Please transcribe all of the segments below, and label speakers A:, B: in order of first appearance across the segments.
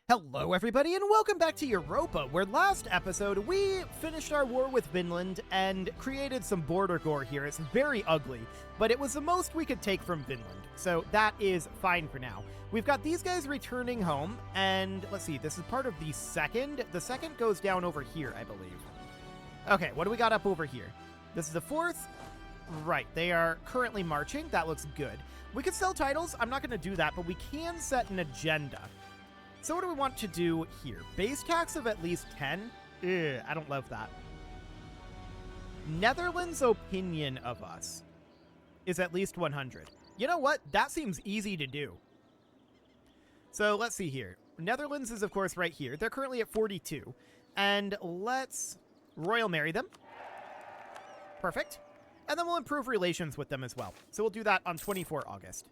A: Hello everybody and welcome back to Europa, where last episode we finished our war with Vinland and created some border gore here. It's very ugly, but it was the most we could take from Vinland, so that is fine for now. We've got these guys returning home, and let's see, this is part of the second. The second goes down over here, I believe. Okay, what do we got up over here? This is the fourth. Right, they are currently marching. That looks good. We could sell titles. I'm not going to do that, but we can set an agenda. So what do we want to do here? Base tax of at least 10? Ugh, I don't love that. Netherlands' opinion of us is at least 100. You know what? That seems easy to do. So let's see here. Netherlands is, of course, right here. They're currently at 42. And let's royal marry them. Perfect. And then we'll improve relations with them as well. So we'll do that on 24 August.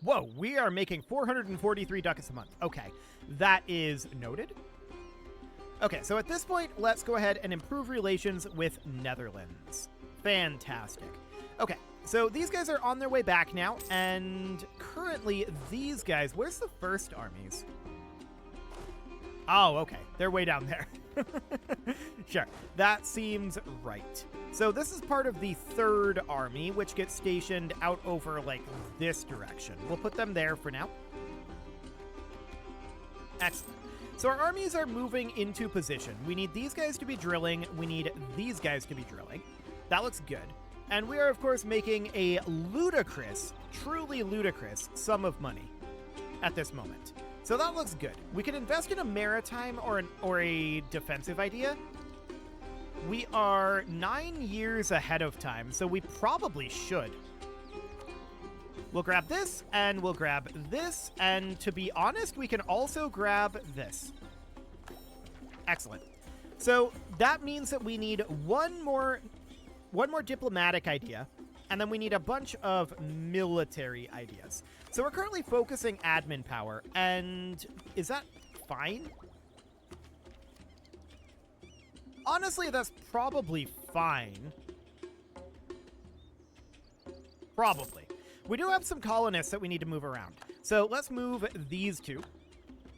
A: Whoa, we are making 443 ducats a month. Okay, that is noted. Okay, so at this point, let's go ahead and improve relations with Netherlands. Fantastic. Okay, so these guys are on their way back now, and currently these guys, where's the first armies? Oh, okay, they're way down there. Sure, that seems right. So this is part of the third army, which gets stationed out over, like, this direction. We'll put them there for now. Excellent. So our armies are moving into position. We need these guys to be drilling. We need these guys to be drilling. That looks good. And we are, of course, making a ludicrous, truly ludicrous sum of money at this moment. So that looks good. We can invest in a maritime or a defensive idea. We are 9 years ahead of time, so we probably should. We'll grab this, and we'll grab this, and to be honest, we can also grab this. Excellent. So that means that we need one more diplomatic idea, and then we need a bunch of military ideas. So we're currently focusing admin power, and is that fine? Honestly, that's probably fine. Probably. We do have some colonists that we need to move around. So let's move these two.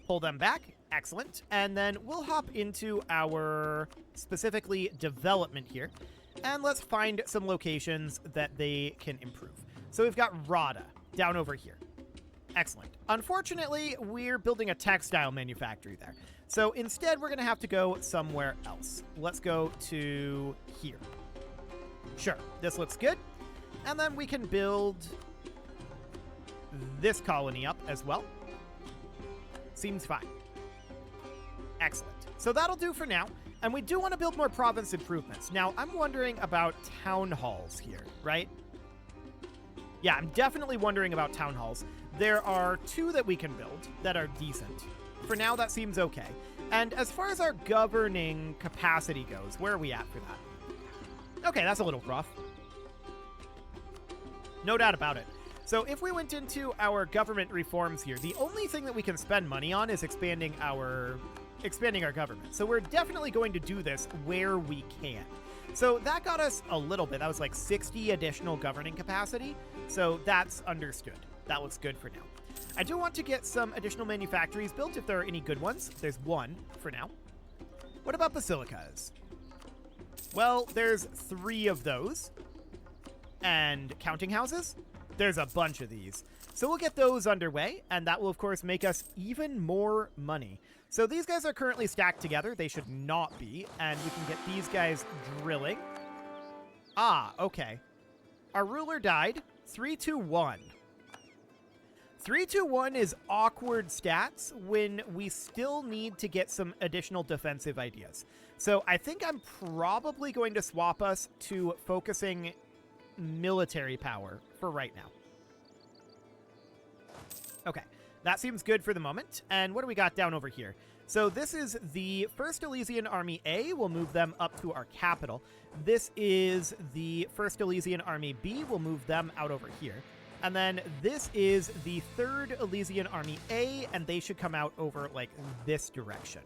A: Pull them back. Excellent. And then we'll hop into our, specifically, development here. And let's find some locations that they can improve. So we've got Rada down over here. Excellent. Unfortunately, we're building a textile manufactory there. So instead, we're going to have to go somewhere else. Let's go to here. Sure, this looks good. And then we can build this colony up as well. Seems fine. Excellent. So that'll do for now. And we do want to build more province improvements. Now, I'm wondering about town halls here, right? Yeah, I'm definitely wondering about town halls. There are 2 that we can build that are decent. For now, that seems okay. And as far as our governing capacity goes, where are we at for that? Okay, that's a little rough. No doubt about it. So if we went into our government reforms here, the only thing that we can spend money on is expanding our government. So we're definitely going to do this where we can. So that got us a little bit. That was like 60 additional governing capacity. So that's understood. That looks good for now. I do want to get some additional manufactories built if there are any good ones. There's one for now. What about basilicas? Well, there's 3 of those. And counting houses? There's a bunch of these. So we'll get those underway, and that will, of course, make us even more money. So these guys are currently stacked together. They should not be, and we can get these guys drilling. Ah, okay. Our ruler died. 3-2-1. 3-2-1 is awkward stats when we still need to get some additional defensive ideas. So I think I'm probably going to swap us to focusing military power for right now. Okay, that seems good for the moment. And what do we got down over here? So this is the 1st Elysian Army A. We'll move them up to our capital. This is the 1st Elysian Army B. We'll move them out over here. And then this is the 3rd Elysian Army A, and they should come out over, like, this direction.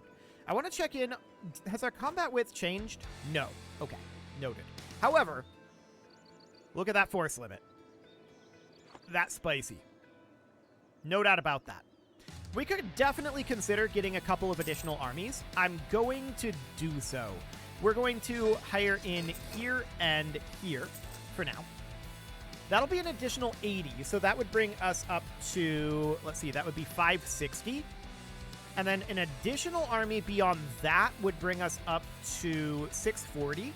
A: I want to check in. Has our combat width changed? No. Okay, noted. However, look at that force limit. That's spicy. No doubt about that. We could definitely consider getting a couple of additional armies. I'm going to do so. We're going to hire in here and here for now. That'll be an additional 80, so that would bring us up to, let's see, that would be 560. And then an additional army beyond that would bring us up to 640.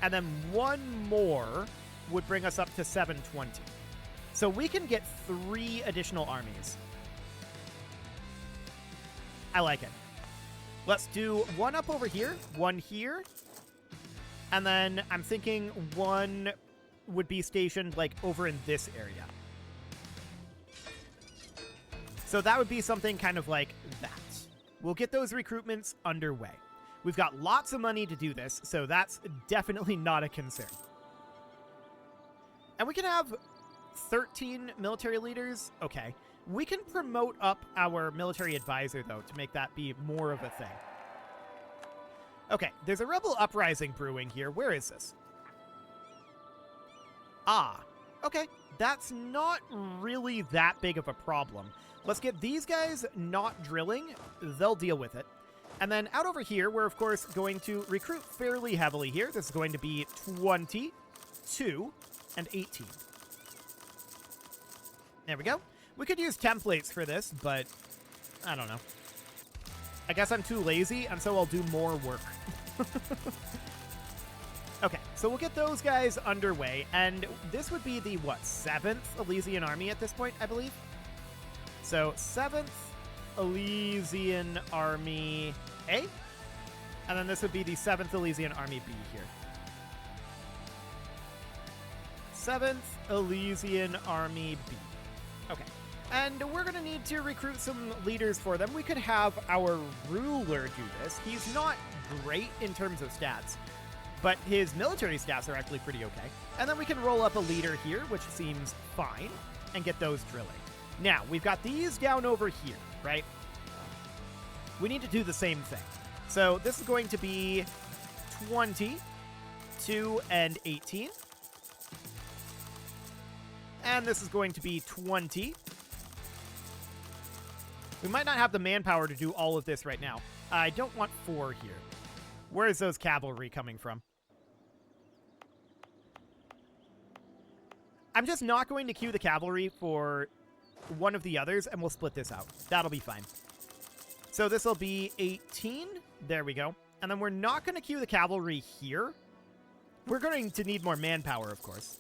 A: And then one more would bring us up to 720. So we can get 3 additional armies. I like it. Let's do one up over here, one here, and then I'm thinking one would be stationed like over in this area. So that would be something kind of like that. We'll get those recruitments underway. We've got lots of money to do this, so that's definitely not a concern. And we can have 13 military leaders. Okay. We can promote up our military advisor, though, to make that be more of a thing. Okay, there's a rebel uprising brewing here. Where is this? Ah, okay. That's not really that big of a problem. Let's get these guys not drilling. They'll deal with it. And then out over here, we're, of course, going to recruit fairly heavily here. This is going to be 20, 2, and 18. There we go. We could use templates for this, but I don't know. I guess I'm too lazy, and so I'll do more work. Okay, so we'll get those guys underway, and this would be the, what, 7th Elysian Army at this point, I believe? So, 7th Elysian Army A, and then this would be the 7th Elysian Army B here. 7th Elysian Army B. Okay. And we're going to need to recruit some leaders for them. We could have our ruler do this. He's not great in terms of stats, but his military stats are actually pretty okay. And then we can roll up a leader here, which seems fine, and get those drilling. Now, we've got these down over here, right? We need to do the same thing. So this is going to be 20, 2, and 18. And this is going to be 20. We might not have the manpower to do all of this right now. I don't want 4 here. Where is those cavalry coming from? I'm just not going to queue the cavalry for one of the others, and we'll split this out. That'll be fine. So this will be 18. There we go. And then we're not going to queue the cavalry here. We're going to need more manpower, of course.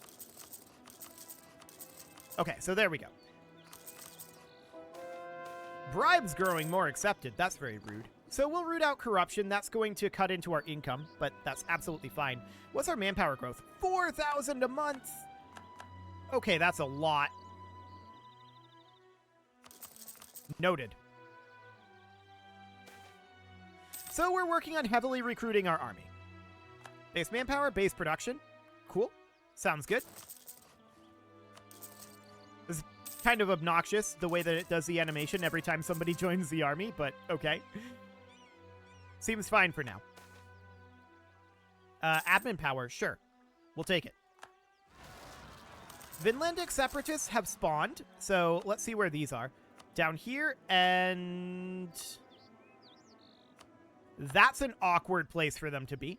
A: Okay, so there we go. Bribes growing more accepted. That's very rude. So we'll root out corruption. That's going to cut into our income, but that's absolutely fine. What's our manpower growth? 4,000 a month. Okay, that's a lot. Noted. So we're working on heavily recruiting our army. Base manpower, base production. Cool. Sounds good. This is kind of obnoxious, the way that it does the animation every time somebody joins the army, but okay. Seems fine for now. Admin power, sure. We'll take it. Vinlandic separatists have spawned, so let's see where these are. Down here, and that's an awkward place for them to be.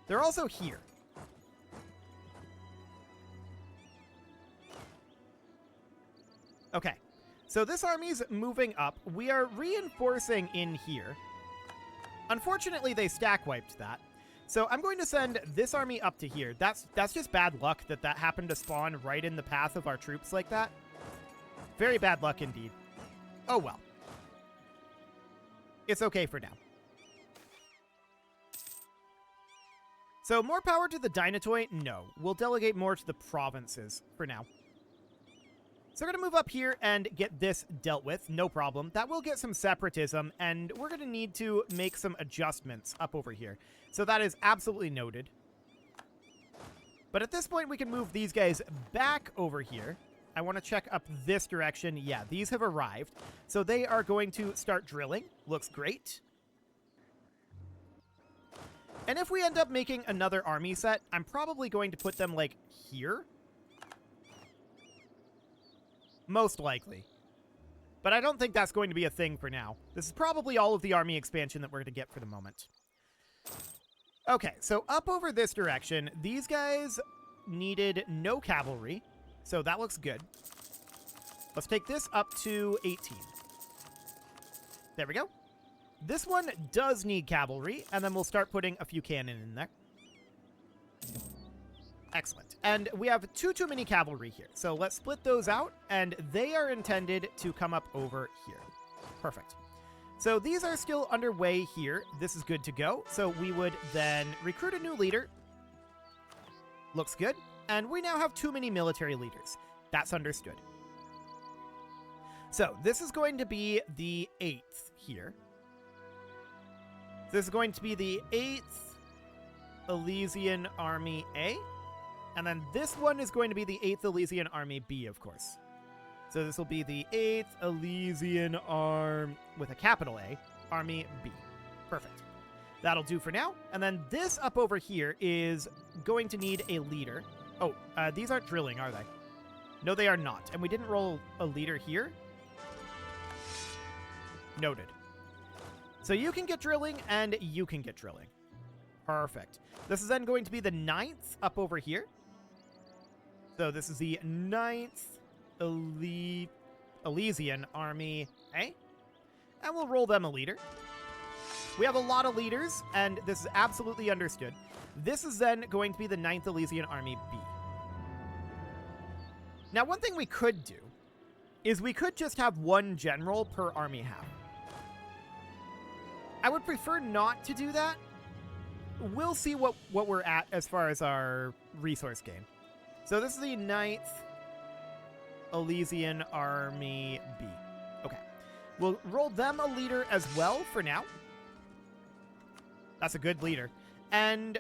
A: They're also here. Okay, so this army's moving up. We are reinforcing in here. Unfortunately, they stack wiped that. So I'm going to send this army up to here. That's just bad luck that that happened to spawn right in the path of our troops like that. Very bad luck indeed. Oh well. It's okay for now. So more power to the Dynatoy? No. We'll delegate more to the provinces for now. So we're going to move up here and get this dealt with. No problem. That will get some separatism, and we're going to need to make some adjustments up over here. So that is absolutely noted. But at this point, we can move these guys back over here. I want to check up this direction. Yeah, these have arrived. So they are going to start drilling. Looks great. And if we end up making another army set, I'm probably going to put them, like, here. Most likely. But I don't think that's going to be a thing for now. This is probably all of the army expansion that we're going to get for the moment. Okay, so up over this direction, these guys needed no cavalry, so that looks good. Let's take this up to 18. There we go. This one does need cavalry, and then we'll start putting a few cannon in there. Excellent. And we have too many cavalry here, so let's split those out, and they are intended to come up over here. Perfect. So these are still underway here. This is good to go. So we would then recruit a new leader. Looks good. And we now have too many military leaders. That's understood. So this is going to be the 8th here. This is going to be the 8th Elysian Army A. And then this one is going to be the 8th Elysian Army B, of course. So this will be the 8th Elysian with a capital A, Army B. Perfect. That'll do for now. And then this up over here is going to need a leader. Oh, these aren't drilling, are they? No, they are not. And we didn't roll a leader here. Noted. So you can get drilling, and you can get drilling. Perfect. This is then going to be the 9th up over here. So this is the 9th Elysian Army A. And we'll roll them a leader. We have a lot of leaders, and this is absolutely understood. This is then going to be the 9th Elysian Army B. Now, one thing we could do is we could just have one general per army half. I would prefer not to do that. We'll see what we're at as far as our resource gain. So this is the 9th Elysian Army B. Okay. We'll roll them a leader as well for now. That's a good leader. And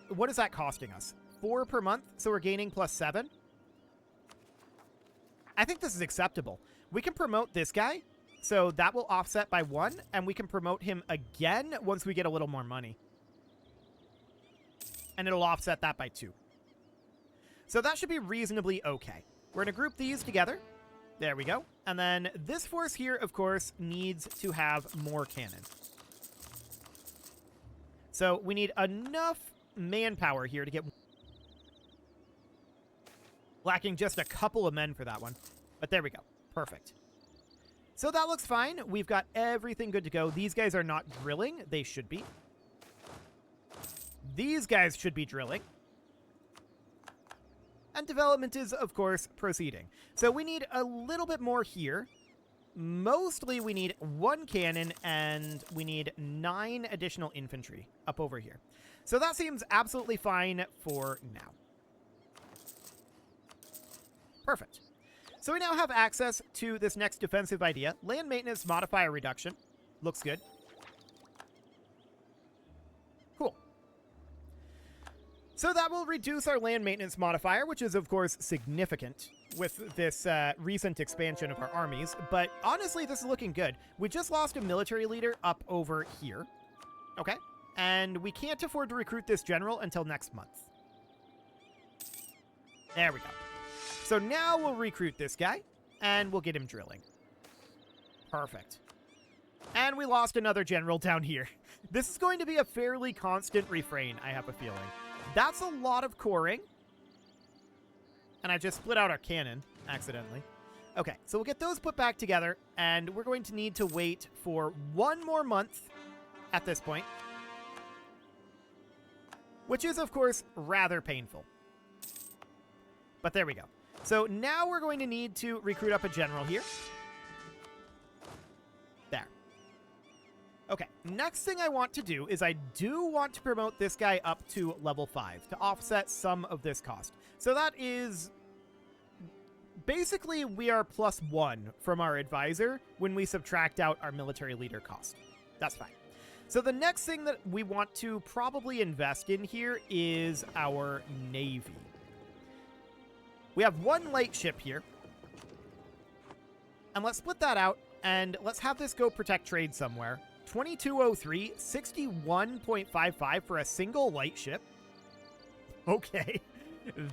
A: what is that costing us? 4 per month, so we're gaining +7. I think this is acceptable. We can promote this guy, so that will offset by 1, and we can promote him again once we get a little more money. And it'll offset that by 2. So that should be reasonably okay. We're going to group these together. There we go. And then this force here, of course, needs to have more cannon. So we need enough manpower here to get... Lacking just a couple of men for that one. But there we go. Perfect. So that looks fine. We've got everything good to go. These guys are not drilling. They should be. These guys should be drilling. And development is, of course, proceeding. So we need a little bit more here. Mostly we need 1 cannon, and we need 9 additional infantry up over here. So that seems absolutely fine for now. Perfect. So we now have access to this next defensive idea. Land maintenance modifier reduction. Looks good. Cool. So that will reduce our land maintenance modifier, which is, of course, significant with this recent expansion of our armies. But honestly, this is looking good. We just lost a military leader up over here. Okay. And we can't afford to recruit this general until next month. There we go. So now we'll recruit this guy, and we'll get him drilling. Perfect. And we lost another general down here. This is going to be a fairly constant refrain, I have a feeling. That's a lot of coring. And I just split out our cannon, accidentally. Okay, so we'll get those put back together, and we're going to need to wait for 1 more month at this point. Which is, of course, rather painful. But there we go. So now we're going to need to recruit up a general here. There. Okay, next thing I want to do is I do want to promote this guy up to level 5 to offset some of this cost. So that is... Basically, we are +1 from our advisor when we subtract out our military leader cost. That's fine. So the next thing that we want to probably invest in here is our navy. We have 1 light ship here. And let's split that out, and let's have this go protect trade somewhere. 2203, 61.55 for a single light ship. Okay,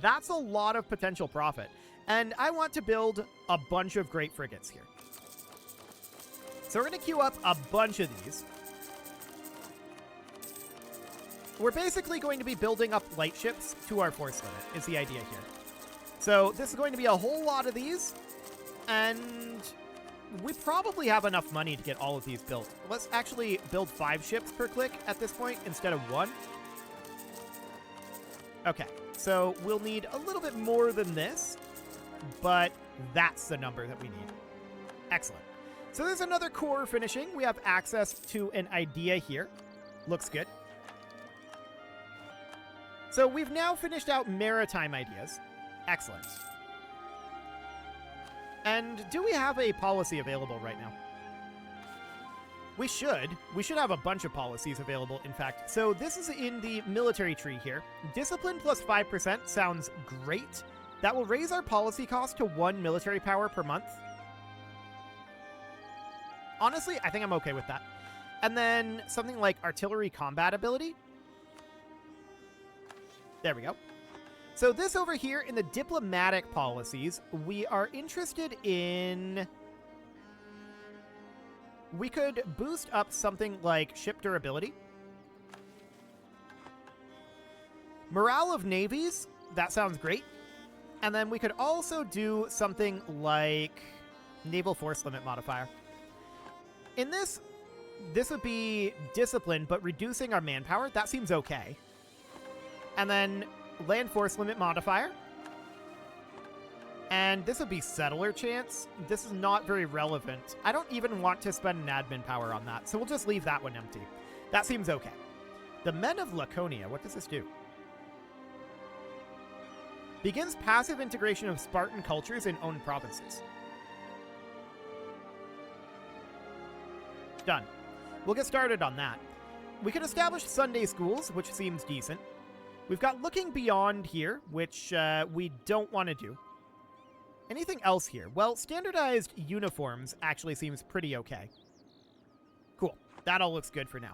A: that's a lot of potential profit. And I want to build a bunch of great frigates here. So we're going to queue up a bunch of these. We're basically going to be building up light ships to our force limit, is the idea here. So this is going to be a whole lot of these, and we probably have enough money to get all of these built. Let's actually build 5 ships per click at this point instead of 1. Okay, so we'll need a little bit more than this, but that's the number that we need. Excellent. So there's another core finishing. We have access to an idea here. Looks good. So we've now finished out maritime ideas. Excellent. And do we have a policy available right now? We should. We should have a bunch of policies available, in fact. So this is in the military tree here. Discipline plus 5% sounds great. That will raise our policy cost to 1 military power per month. Honestly, I think I'm okay with that. And then something like artillery combat ability. There we go. So this over here in the diplomatic policies, we are interested in... We could boost up something like ship durability. Morale of navies, that sounds great. And then we could also do something like naval force limit modifier. In this would be discipline, but reducing our manpower. That seems okay. And then land force limit modifier. And this would be settler chance. This is not very relevant. I don't even want to spend an admin power on that, so we'll just leave that one empty. That seems okay. The Men of Laconia, what does this do? Begins passive integration of Spartan cultures in owned provinces. Done. We'll get started on that. We can establish Sunday schools, which seems decent. We've got looking beyond here, which we don't want to do. Anything else here? Well, standardized uniforms actually seems pretty okay. Cool. That all looks good for now.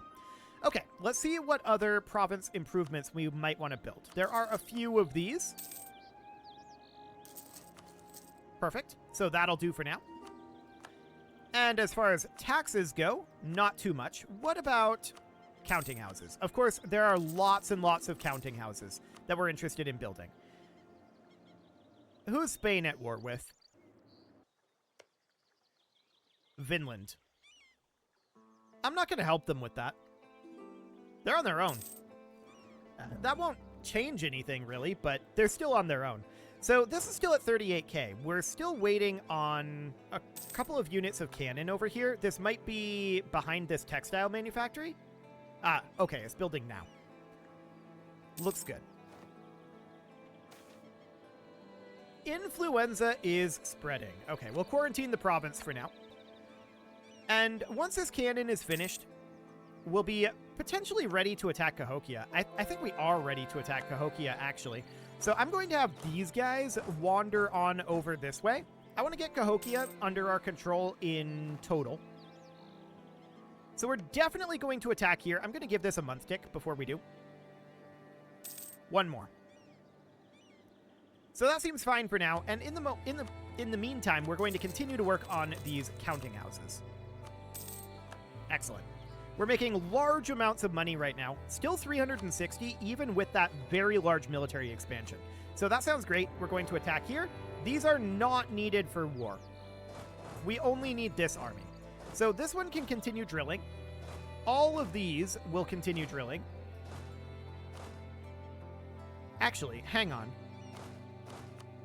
A: Okay, let's see what other province improvements we might want to build. There are a few of these. Perfect. So that'll do for now. And as far as taxes go, not too much. What about counting houses? Of course, there are lots and lots of counting houses that we're interested in building. Who's Spain at war with? Vinland. I'm not going to help them with that. They're on their own. That won't change anything, really, but they're still on their own. So this is still at 38k. We're still waiting on a couple of units of cannon over here. This might be behind this textile manufactory. Ah, okay, it's building now. Looks good. Influenza is spreading. Okay, we'll quarantine the province for now. And once this cannon is finished, we'll be potentially ready to attack Cahokia. I think we are ready to attack Cahokia, actually. So I'm going to have these guys wander on over this way. I want to get Cahokia under our control in total. So we're definitely going to attack here. I'm going to give this a month tick before we do. One more. So that seems fine for now. And in the meantime, we're going to continue to work on these counting houses. Excellent. We're making large amounts of money right now. Still 360, even with that very large military expansion. So that sounds great. We're going to attack here. These are not needed for war. We only need this army. So this one can continue drilling. All of these will continue drilling. Actually, hang on.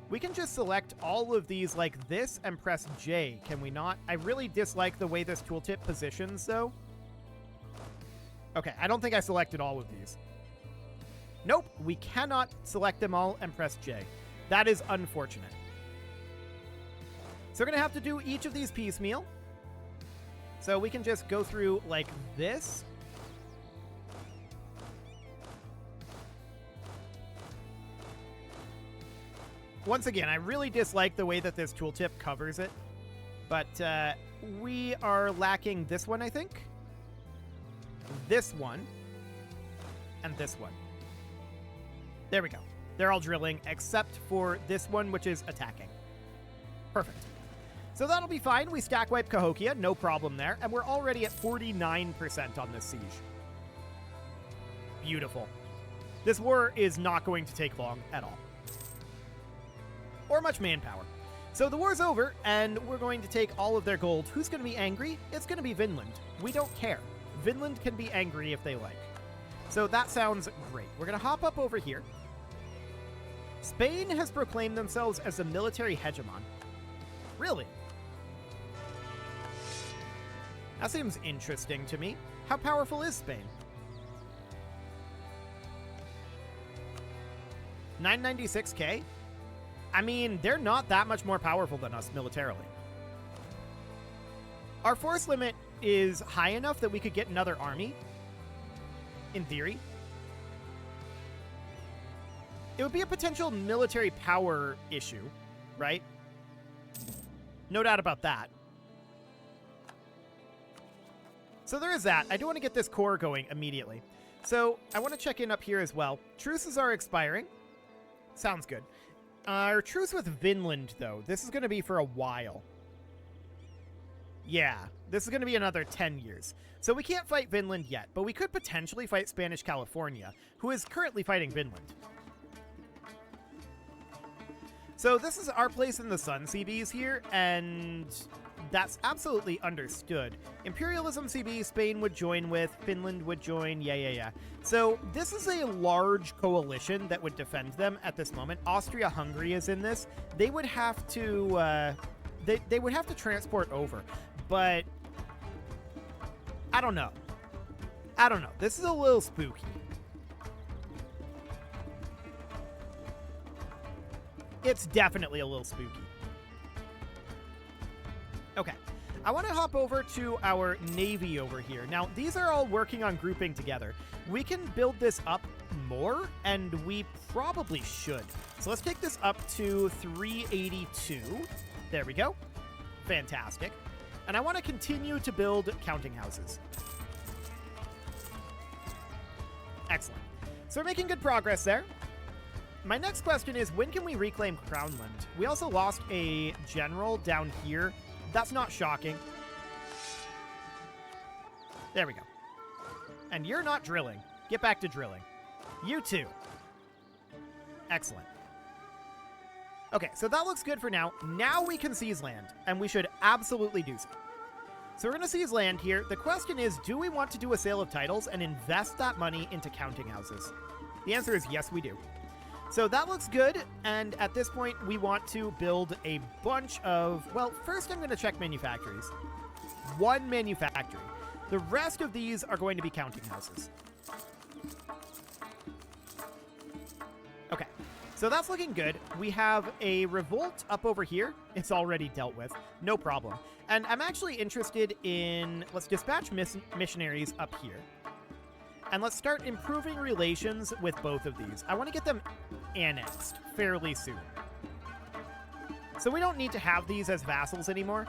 A: We can just select all of these like this and press J, can we not? I really dislike the way this tooltip positions, though. Okay, I don't think I selected all of these. Nope, we cannot select them all and press J. That is unfortunate. So we're going to have to do each of these piecemeal. So we can just go through like this. Once again, I really dislike the way that this tooltip covers it. But we are lacking this one, I think. This one. And this one. There we go. They're all drilling, except for this one, which is attacking. Perfect. So that'll be fine. We stack wipe Cahokia, no problem there. And we're already at 49% on this siege. Beautiful. This war is not going to take long at all. Or much manpower. So the war's over, and we're going to take all of their gold. Who's going to be angry? It's going to be Vinland. We don't care. Vinland can be angry if they like. So that sounds great. We're going to hop up over here. Spain has proclaimed themselves as a military hegemon. Really? That seems interesting to me. How powerful is Spain? 996k? I mean, they're not that much more powerful than us militarily. Our force limit is high enough that we could get another army, in theory. It would be a potential military power issue, right? No doubt about that. So there is that. I do want to get this core going immediately. So I want to check in up here as well. Truces are expiring. Sounds good. Our truce with Vinland, though, this is going to be for a while. Yeah, this is going to be another 10 years. So we can't fight Vinland yet, but we could potentially fight Spanish California, who is currently fighting Vinland. So this is our place in the Sun CBs here, and that's absolutely understood. Imperialism CB, Spain would join with, Finland would join, yeah. So this is a large coalition that would defend them at this moment. Austria-Hungary is in this. They would have to, they would have to transport over, but I don't know. This is a little spooky. It's definitely a little spooky. Okay, I want to hop over to our navy over here. Now, these are all working on grouping together. We can build this up more, and we probably should. So let's take this up to 382. There we go. Fantastic. And I want to continue to build counting houses. Excellent. So we're making good progress there. My next question is, when can we reclaim Crownland? We also lost a general down here. That's not shocking. There we go. And you're not drilling. Get back to drilling. You too. Excellent. Okay, so that looks good for now. Now we can seize land, and we should absolutely do so. So we're going to seize land here. The question is, do we want to do a sale of titles and invest that money into counting houses? The answer is yes, we do. So that looks good, and at this point, we want to build a bunch of... Well, first I'm going to check manufactories. One manufactory. The rest of these are going to be counting houses. Okay, so that's looking good. We have a revolt up over here. It's already dealt with. No problem. And I'm actually interested in... Let's dispatch missionaries up here. And let's start improving relations with both of these. I want to get them annexed fairly soon. So we don't need to have these as vassals anymore.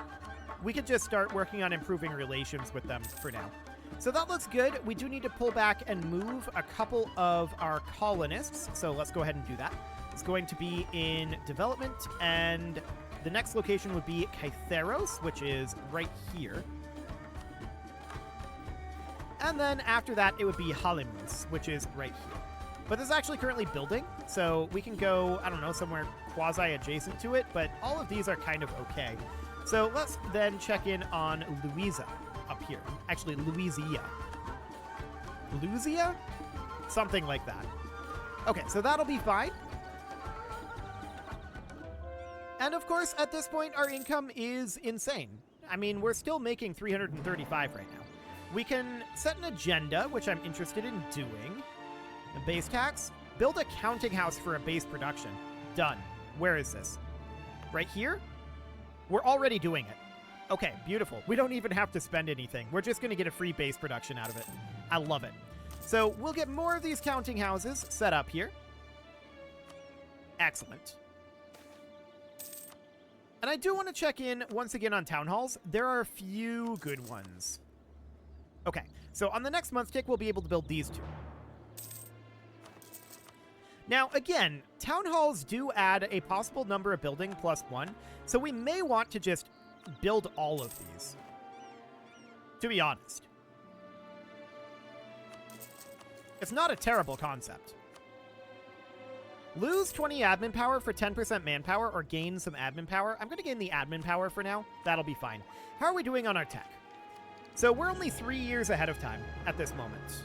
A: We could just start working on improving relations with them for now. So that looks good. We do need to pull back and move a couple of our colonists. So let's go ahead and do that. It's going to be in development, and the next location would be Kytheros, which is right here. And then after that, it would be Halimus, which is right here. But this is actually currently building, so we can go, I don't know, somewhere quasi-adjacent to it, but all of these are kind of okay. So let's then check in on Louisa up here. Actually, Louisia. Louisia? Something like that. Okay, so that'll be fine. And of course, at this point, our income is insane. I mean, we're still making 335 right now. We can set an agenda, which I'm interested in doing. The base tax. Build a counting house for a base production. Done. Where is this? Right here? We're already doing it. Okay, beautiful. We don't even have to spend anything. We're just going to get a free base production out of it. I love it. So we'll get more of these counting houses set up here. Excellent. And I do want to check in once again on town halls. There are a few good ones. Okay, so on the next month tick, we'll be able to build these two. Now, again, town halls do add a possible number of building +1. So we may want to just build all of these, to be honest. It's not a terrible concept. Lose 20 admin power for 10% manpower or gain some admin power. I'm going to gain the admin power for now. That'll be fine. How are we doing on our tech? So we're only 3 years ahead of time at this moment.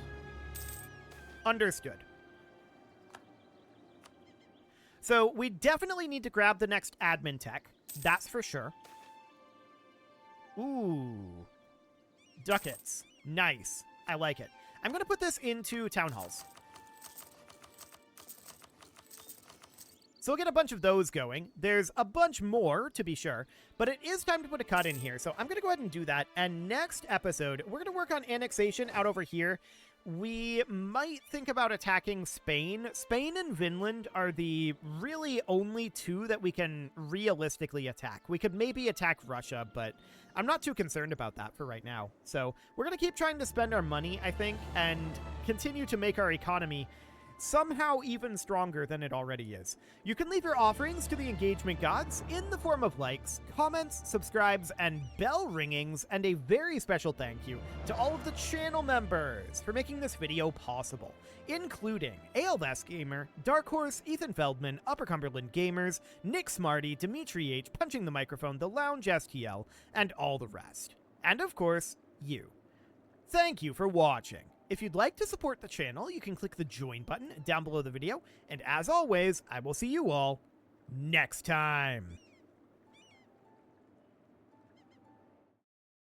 A: Understood. So we definitely need to grab the next admin tech. That's for sure. Ooh. Ducats. Nice. I like it. I'm going to put this into town halls. So we'll get a bunch of those going. There's a bunch more, to be sure, but it is time to put a cut in here. So I'm going to go ahead and do that. And next episode, we're going to work on annexation out over here. We might think about attacking Spain. Spain and Vinland are the really only two that we can realistically attack. We could maybe attack Russia, but I'm not too concerned about that for right now. So we're going to keep trying to spend our money, I think, and continue to make our economy somehow even stronger than it already is. You can leave your offerings to the engagement gods in the form of likes, comments, subscribes, and bell ringings, and a very special thank you to all of the channel members for making this video possible, including ALS Gamer, Dark Horse, Ethan Feldman, Upper Cumberland Gamers, Nick Smarty, Dimitri H, Punching the Microphone, The Lounge STL, and all the rest. And of course, you. Thank you for watching. If you'd like to support the channel, you can click the join button down below the video, and as always, I will see you all next time.